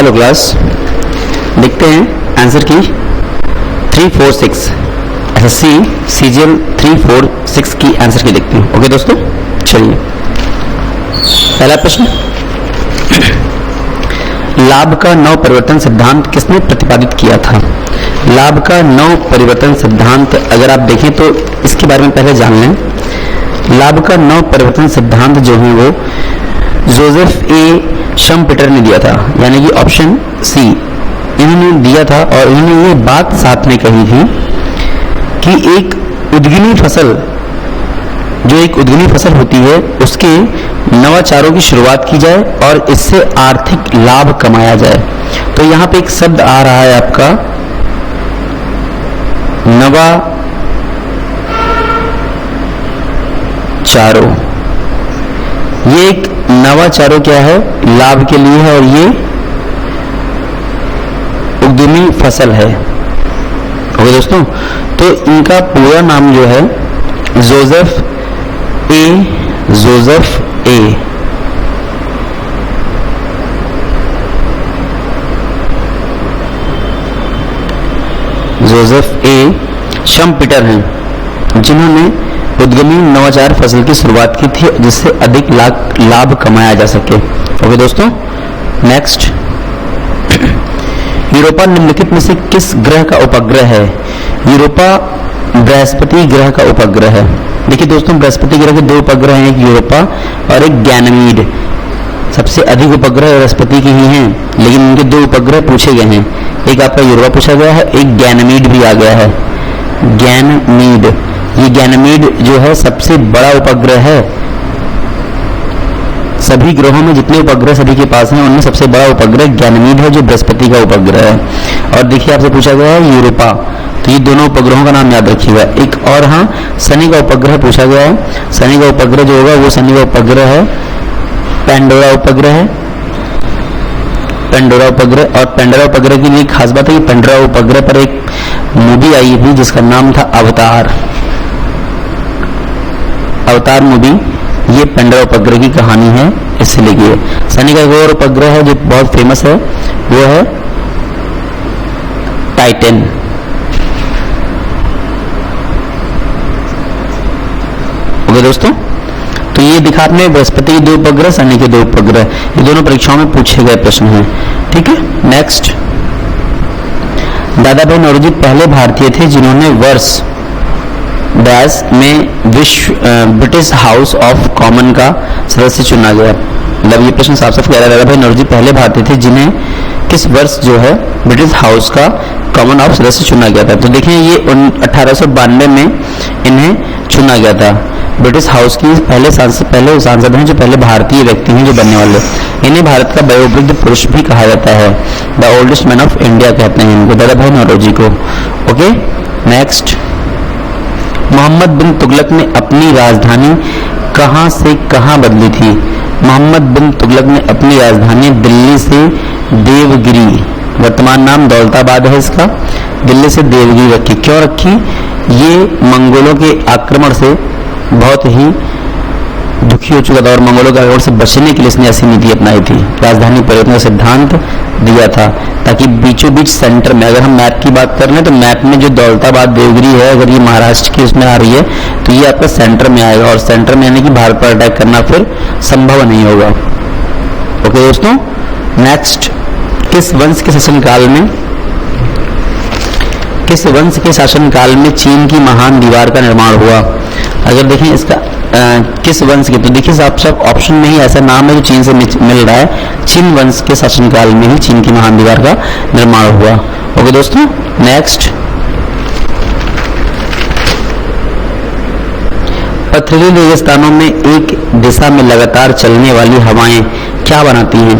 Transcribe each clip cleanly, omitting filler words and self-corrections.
Hello class, देखते हैं answer की 346 एसएससी सीजीएल 346 की आंसर की देखते हैं। ओके दोस्तों, चलिए पहला प्रश्न, लाभ का नव परिवर्तन सिद्धांत किसने प्रतिपादित किया था? लाभ का नव परिवर्तन सिद्धांत अगर आप देखें तो इसके बारे में पहले जान लें। लाभ का नव परिवर्तन सिद्धांत जो है वो जोसेफ ए शम्पेटर ने दिया था, यानी कि ऑप्शन सी इन्होंने दिया था। और इन्होंने ये बात साथ में कही थी कि एक उद्गिनी फसल, जो एक उद्गिनी फसल होती है, उसके नवाचारों की शुरुआत की जाए और इससे आर्थिक लाभ कमाया जाए। तो यहाँ पे एक शब्द आ रहा है आपका नवाचारों। ये एक नवाचारों क्या है, लाभ के लिए है, और ये उद्यमी फसल है। ओके दोस्तों, तो इनका पूरा नाम जो है जोसेफ ए शम्पेटर हैं, जिन्होंने उद्यमी नवाचार फसल की शुरुआत की थी जिससे अधिक लाभ कमाया जा सके। ओके दोस्तों, नेक्स्ट, यूरोपा निम्नलिखित में से किस ग्रह का उपग्रह है? यूरोपा बृहस्पति ग्रह का उपग्रह है। देखिए दोस्तों, बृहस्पति ग्रह के दो उपग्रह हैं, एक यूरोपा और एक गैनमीड। सबसे अधिक उपग्रह बृहस्पति के ही हैं, लेकिन उनके दो उपग्रह पूछे गए हैं। एक आपका यूरोपा पूछा गया है, एक गैनमीड भी आ गया है। गैनमीड, ये गैनमीड जो है सबसे बड़ा उपग्रह है। सभी ग्रहों में जितने उपग्रह सभी के पास हैं, उनमें सबसे बड़ा उपग्रह गैनमीड है, जो बृहस्पति का उपग्रह है। और देखिए आपसे पूछा गया है यूरोपा, तो ये दोनों उपग्रहों का नाम याद रखिएगा। एक और, हाँ, शनि का उपग्रह पूछा गया है। शनि का उपग्रह जो होगा वो शनि का उपग्रह है पेंडोरा उपग्रह है, पेंडोरा उपग्रह। और पेंडोरा उपग्रह की लिए खास बात है कि पेंडोरा उपग्रह पर एक मूवी आई थी जिसका नाम था अवतार मूवी। ये पेंडोरा उपग्रह की कहानी है, इससे लिखिए। शनि का एक और उपग्रह है जो बहुत फेमस है, वो है टाइटन। ओके दोस्तों, तो ये दिखा आपने बृहस्पति के दो उपग्रह, शनि के दो उपग्रह, ये दोनों परीक्षाओं में पूछे गए प्रश्न हैं। ठीक है, नेक्स्ट, दादा भाई नौरोजी पहले भारतीय थे जिन्होंने वर्ष डैश में ब्रिटिश हाउस ऑफ कॉमन का सदस्य चुना गया। मतलब ये प्रश्न साफ साफ कह रहा है, दादा भाई नौरोजी पहले भारतीय थे जिन्हें किस वर्ष जो है ब्रिटिश हाउस का कॉमन ऑफ सदस्य चुना गया था? तो देखिए ये 1892 में इन्हें चुना गया था। ब्रिटिश हाउस की पहले सांसद हैं, जो पहले भारतीय व्यक्ति हैं जो बनने वाले। इन्हें भारत का वयोवृद्ध पुरुष भी कहा जाता है, the oldest man of India कहते हैं इनको, दादा भाई नौरोजी को। ओके, नेक्स्ट, मोहम्मद बिन तुगलक ने अपनी राजधानी कहां से कहां बदली थी? मोहम्मद बिन तुगलक ने अपनी राजधानी दिल्ली से देवगिरी, वर्तमान नाम दौलताबाद है इसका, दिल्ली से देवगिरी रखी। क्यों रखी? ये मंगोलों के आक्रमण से बहुत ही दुखी हो चुका था और मंगोलों के आक्रमण से बचने के लिए इसने ऐसी नीति अपनाई थी। राजधानी परिवर्तन का सिद्धांत दिया था ताकि बीचों बीच सेंटर में, अगर हम मैप की बात कर रहे हैं तो मैप में जो दौलताबाद देवगिरी है, अगर ये महाराष्ट्र की उसमें आ रही है तो ये आपका सेंटर में आएगा, और सेंटर में आने की भारत पर अटैक करना फिर संभव नहीं होगा। ओके दोस्तों, नेक्स्ट, किस वंश के शासनकाल में चीन की महान दीवार का निर्माण हुआ? अगर देखें इसका किस वंश के, तो देखिए सब ऑप्शन में ही ऐसा नाम है जो चीन से मिल रहा है। चीन वंश के शासनकाल में ही चीन की महान दीवार का निर्माण हुआ। ओके दोस्तों, नेक्स्ट, पथरीले रेगिस्तानों में एक दिशा में लगातार चलने वाली हवाएं क्या बनाती हैं?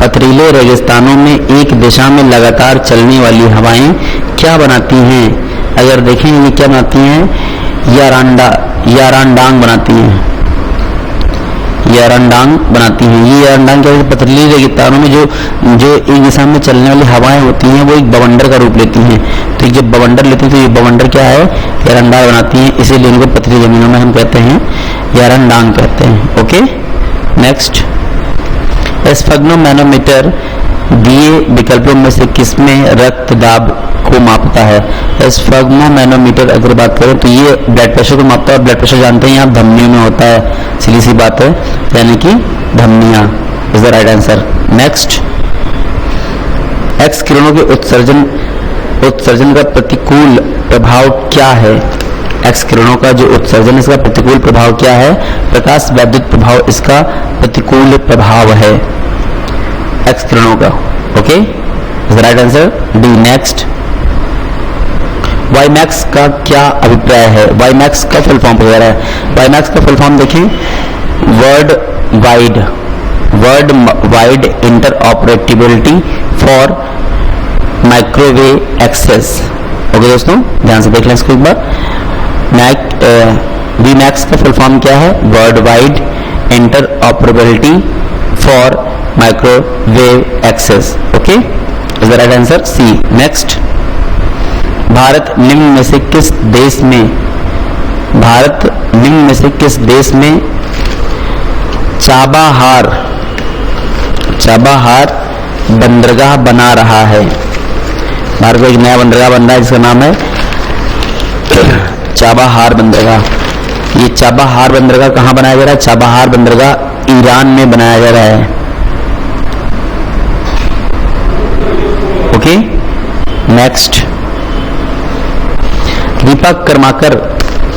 पथरीले रेगिस्तानों में एक दिशा में लगातार चलने वाली हवाएं क्या बनाती हैं? अगर देखें ये क्या बनाती हैं? यारांडांग बनाती हैं, यारांडांग बनाती हैं। ये यारांडांग क्या है? पथरीले रेगिस्तानों में जो एक दिशा में चलने वाली हवाएं होती हैं वो एक बवंडर का रूप लेती हैं। तो जब बवंडर लेती है तो ये बवंडर क्या है? यारांडांग बनाती हैं, इसीलिए इनको पथरीली जमीनों में हम कहते हैं यारांडांग कहते हैं। ओके, नेक्स्ट, स्फग्नोमैनोमीटर दिए विकल्पों में से किसमें रक्त दाब को मापता है। स्फग्मोमैनोमीटर अगर बात करें तो ये ब्लड प्रेशर को मापता है, और ब्लड प्रेशर जानते हैं आप धमनियों में होता है, सीधी सी बात है, यानी कि धमनियां is the right answer. Next, X किरणों के उत्सर्जन का प्रतिकूल प्रभाव क्या है। एक्स किरणों का जो उत्सर्जन, इसका प्रतिकूल प्रभाव क्या है। प्रकाश वैद्युत प्रभाव इसका प्रतिकूल प्रभाव है एक्स किरणों का। Okay, is the right answer D. Next, WiMAX का क्या अभिप्राय है। वाईमैक्स का फुल फॉर्म वगैरह है। वाईमैक्स का फुल फॉर्म देखें, world wide interoperability for microwave access. Okay दोस्तों, ध्यान से देख लें इसको एक बार। वीमैक्स का फुल फॉर्म क्या है। World wide interoperability for microwave access. Okay, is the right answer C. Next, Bharat निम्न में से किस देश में चाबाहार बंदरगाह बना रहा है। भारत में एक नया बंदरगाह बन रहा है जिसका नाम है चाबाहार बंदरगाह। ये चाबाहार बंदरगाह कहाँ बनाया जा रहा है। चाबाहार बंदरगाह ईरान में बनाया जा रहा है। ओके, नेक्स्ट, दीपा कर्माकर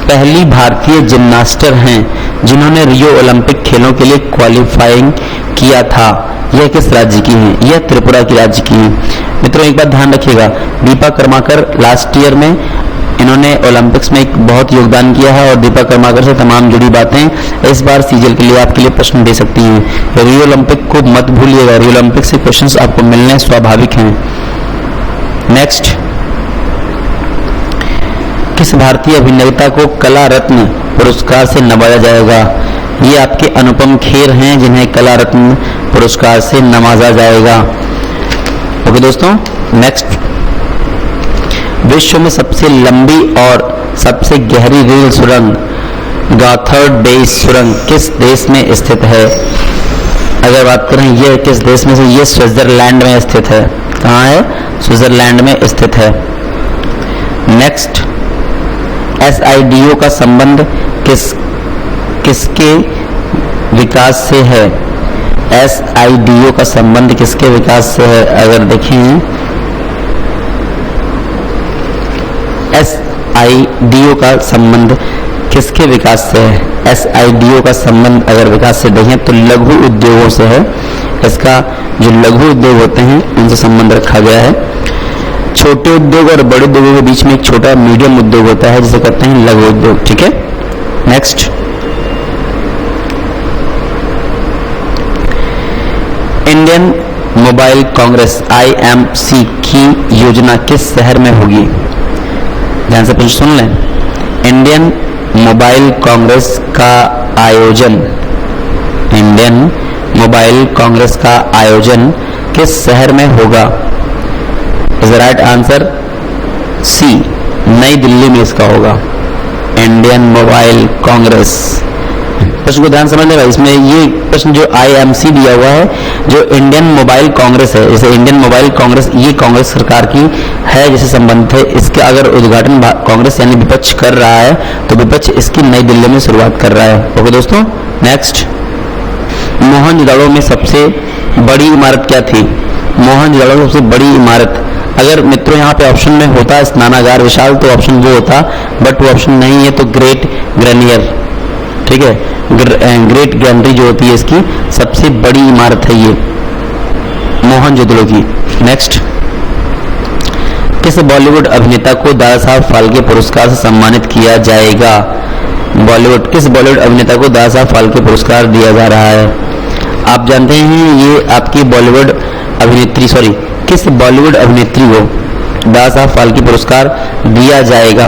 पहली भारतीय जिम्नास्टर हैं जिन्होंने रियो ओलंपिक खेलों के लिए क्वालिफाइंग किया था। यह किस राज्य की हैं। यह त्रिपुरा की राज्य की हैं। मित्रों एक बात ध्यान रखिएगा, दीपा कर्माकर लास्ट ईयर में इन्होंने ओलंपिक्स में एक बहुत योगदान किया है, और दीपा कर्माकर से तमाम जुड़ी बातें इस बार सीजीएल के लिए आपके लिए प्रश्न दे सकती हैं। रियो ओलंपिक को मत भूलिएगा, रियो ओलंपिक से क्वेश्चंस आपको मिलने स्वाभाविक हैं। नेक्स्ट, किस भारतीय अभिनेता को कला रत्न पुरस्कार से नवाजा जाएगा। ये आपके अनुपम खेर हैं जिन्हें कला रत्न पुरस्कार से नवाजा जाएगा। ओके दोस्तों, नेक्स्ट, विश्व में सबसे लंबी और सबसे गहरी रेल सुरंग गॉथर्ड बेस सुरंग किस देश में स्थित है। अगर बात करें ये किस देश में से, ये स्विट्जरलैंड में स्थित है। कहाँ है। स्विट्जरलैंड में स्थित है। नेक्स्ट, SIDO का संबंध किसके विकास से है। SIDO का संबंध किसके विकास से है। अगर देखें SIDO का संबंध किसके विकास से है। SIDO का संबंध अगर विकास से देखें तो लघु उद्योगों से है। इसका जो लघु उद्योग होते हैं उनसे संबंध रखा गया है। छोटे उद्योग और बड़े उद्योगों के बीच में एक छोटा मीडियम उद्योग होता है जिसे कहते हैं लघु उद्योग। ठीक है। Next, Indian mobile Congress IMC की योजना किस शहर में होगी। ध्यान से प्रश्न सुन लें। इंडियन मोबाइल कांग्रेस का आयोजन किस शहर में होगा। Is the right answer C, New Delhi में इसका होगा। Indian mobile congress. प्रश्न को ध्यान समझ लेगा। इसमें ये प्रश्न जो IMC दिया हुआ है, जो इंडियन मोबाइल कांग्रेस है, जैसे इंडियन मोबाइल कांग्रेस ये कांग्रेस सरकार की है जिसे संबंधित है। इसका अगर उद्घाटन कांग्रेस यानी विपक्ष कर रहा है तो विपक्ष इसकी नई दिल्ली में शुरुआत कर रहा है। ओके दोस्तों, नेक्स्ट, मोहनजोदड़ो में सबसे बड़ी इमारत क्या थी। मोहनजोदड़ो में सबसे बड़ी इमारत, अगर मित्रों यहाँ पे ऑप्शन में होता स्नानागार विशाल तो ऑप्शन वो होता, बट वो ऑप्शन नहीं है तो ग्रेट ग्रेनियर। ठीक है, ग्रेट ग्रैंडरी जो होती है इसकी सबसे बड़ी इमारत है ये मोहनजोदड़ो की। नेक्स्ट, किस बॉलीवुड अभिनेता को दादा साहब फाल्के पुरस्कार से सम्मानित किया जाएगा। किस बॉलीवुड अभिनेता को दादा साहब फाल्के पुरस्कार दिया जा रहा है। आप जानते हैं ये आपकी बॉलीवुड अभिनेत्री किस बॉलीवुड अभिनेत्री को दादा साहब फाल्के पुरस्कार दिया जाएगा।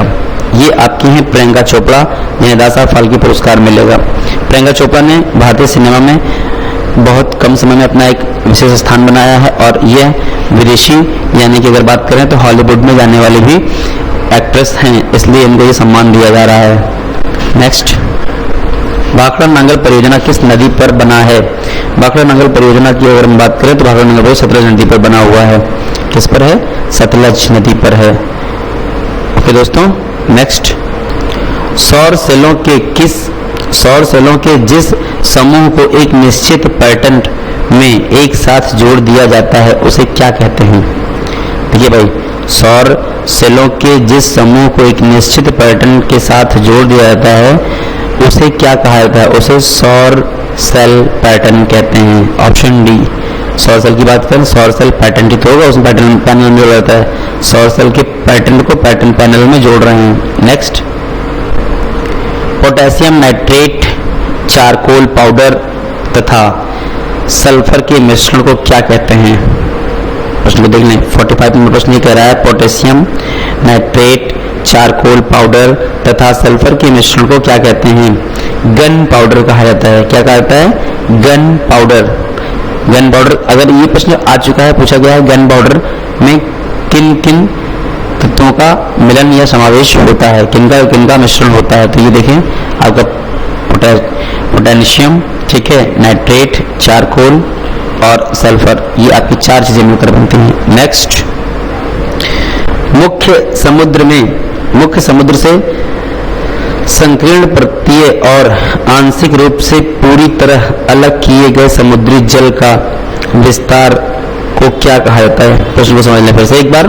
ये आपकी हैं प्रियंका चोपड़ा, जिन्हें दादा साहब फाल्के पुरस्कार मिलेगा। प्रियंका चोपड़ा ने भारतीय सिनेमा में बहुत कम समय में अपना एक विशेष स्थान बनाया है, और यह विदेशी यानी कि अगर बात करें तो हॉलीवुड में जाने वाली भी एक्ट्रेस हैं, इसलिए इनको ये सम्मान दिया जा रहा है। नेक्स्ट, भाखड़ा नांगल परियोजना किस नदी पर बना है? भाखड़ा नांगल परियोजना की अगर हम बात करें तो भाखड़ा नांगल सतलज नदी पर बना हुआ है। किस पर है? सतलज नदी पर है। ओके दोस्तों, नेक्स्ट, सौर सेलों के जिस समूह को एक निश्चित पैटर्न में एक साथ जोड़ दिया जाता है उसे क्या कहते हैं? देखिए भाई, सौर सेलों के जिस समूह को एक निश्चित पैटर्न के साथ जोड़ दिया जाता है उसे क्या कहा जाता है? उसे सौर सेल पैटर्न कहते हैं। ऑप्शन डी, सौर सेल की बात करें, सौर सेल पैटर्न ठीक होगा, उसमें पैटर्न पैनल में जोड़ा जाता है। सौर सेल के पैटर्न को पैटर्न पैनल में जोड़ रहे हैं। Next, potassium nitrate, charcoal powder तथा सल्फर के मिश्रण को क्या कहते हैं? प्रश्न को देख लें। 45 नंबर प्रश्न ये कह रहा है पोटेशियम नाइट्रेट, चारकोल पाउडर तथा सल्फर के मिश्रण को क्या कहते हैं? गन पाउडर कहा जाता है। क्या कहा जाता है? Gun powder. गन पाउडर, अगर ये प्रश्न आ चुका है, पूछा गया है गन पाउडर में किन किन तत्वों का मिलन या समावेश होता है, किन का मिश्रण होता है, तो ये देखें आपका पोटेशियम, ठीक है, नाइट्रेट, चारकोल और सल्फर, ये आपकी चार चीजें मिलकर बनती हैं। नेक्स्ट, मुख्य समुद्र से संकीर्ण परतीय और आंशिक रूप से पूरी तरह अलग किए गए समुद्री जल का विस्तार को क्या कहा जाता है? प्रश्न को समझ लें फिर से एक बार।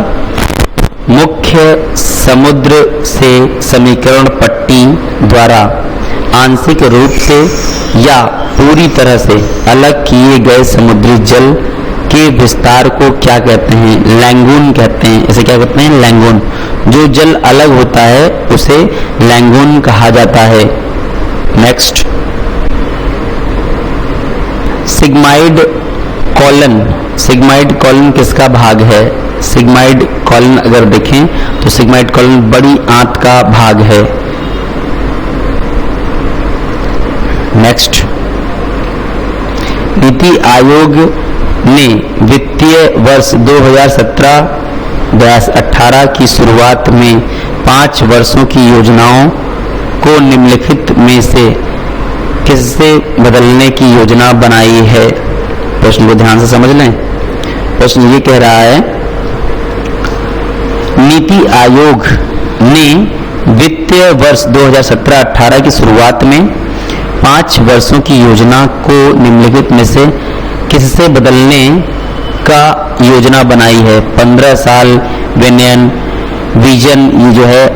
मुख्य समुद्र से समीकरण पट्टी द्वारा आंशिक रूप से या पूरी तरह से अलग किए गए समुद्री जल के विस्तार को क्या कहते हैं? लैंगून कहते हैं। इसे क्या कहते हैं? लैंगून। जो जल अलग होता है उसे लैंगून कहा जाता है। नेक्स्ट, सिग्माइड कॉलन किसका भाग है? सिग्माइड कॉलन अगर देखें तो सिग्माइड कॉलन बड़ी आंत का भाग है। नेक्स्ट, नीति आयोग ने वित्तीय वर्ष 2017-18 की शुरुआत में 5 वर्षों की योजनाओं को निम्नलिखित में से किससे बदलने की योजना बनाई है? प्रश्न को ध्यान से समझ लें। प्रश्न ये कह रहा है, नीति आयोग ने वित्तीय वर्ष 2017-18 की शुरुआत में 5 वर्षों की योजना को निम्नलिखित में से किससे बदलने का योजना बनाई है? 15 साल विनयन विजन, ये जो है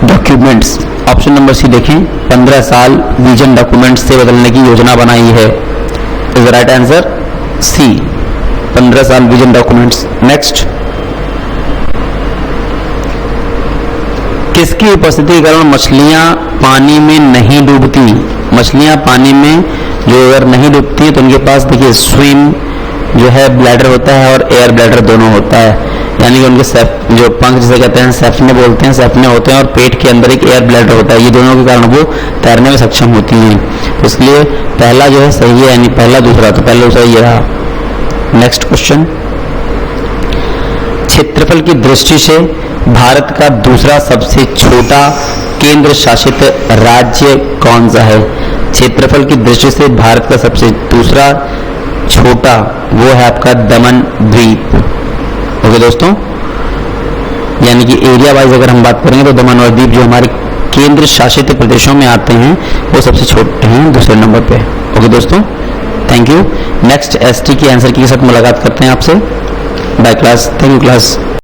डॉक्यूमेंट्स, ऑप्शन नंबर सी देखें, 15 साल विजन डॉक्यूमेंट्स से बदलने की योजना बनाई है। Is the right answer C, 15 साल विजन डॉक्यूमेंट्स। नेक्स्ट, किसकी उपस्थिति के कारण मछलियां पानी में नहीं डूबती? मछलियां पानी में जो अगर नहीं डूबती है तो उनके पास देखिए स्विम जो है ब्लैडर होता है और एयर ब्लैडर दोनों होता है, यानी कि उनके जो पंख जिसे कहते हैं सेफने बोलते हैं, सेफने होते हैं और पेट के अंदर एक एयर ब्लैडर होता है। ये दोनों के कारण वो तैरने में सक्षम होती हैं। तो इसलिए पहला जो है सही है, यानी पहला दूसरा, तो पहला दूसरा ये रहा। नेक्स्ट क्वेश्चन, क्षेत्रफल की दृष्टि से भारत का दूसरा सबसे छोटा केंद्र शासित राज्य कौन सा है? क्षेत्रफल की दृष्टि से भारत का सबसे दूसरा छोटा वो है आपका दमन द्वीप। ओके दोस्तों, यानी कि एरिया वाइज अगर हम बात करेंगे तो दमन और द्वीप जो हमारे केंद्र शासित प्रदेशों में आते हैं वो सबसे छोटे हैं, दूसरे नंबर पे। ओके दोस्तों, थैंक यू। नेक्स्ट एसटी की आंसर के साथ मुलाकात करते हैं आपसे। Bye class, thank you class.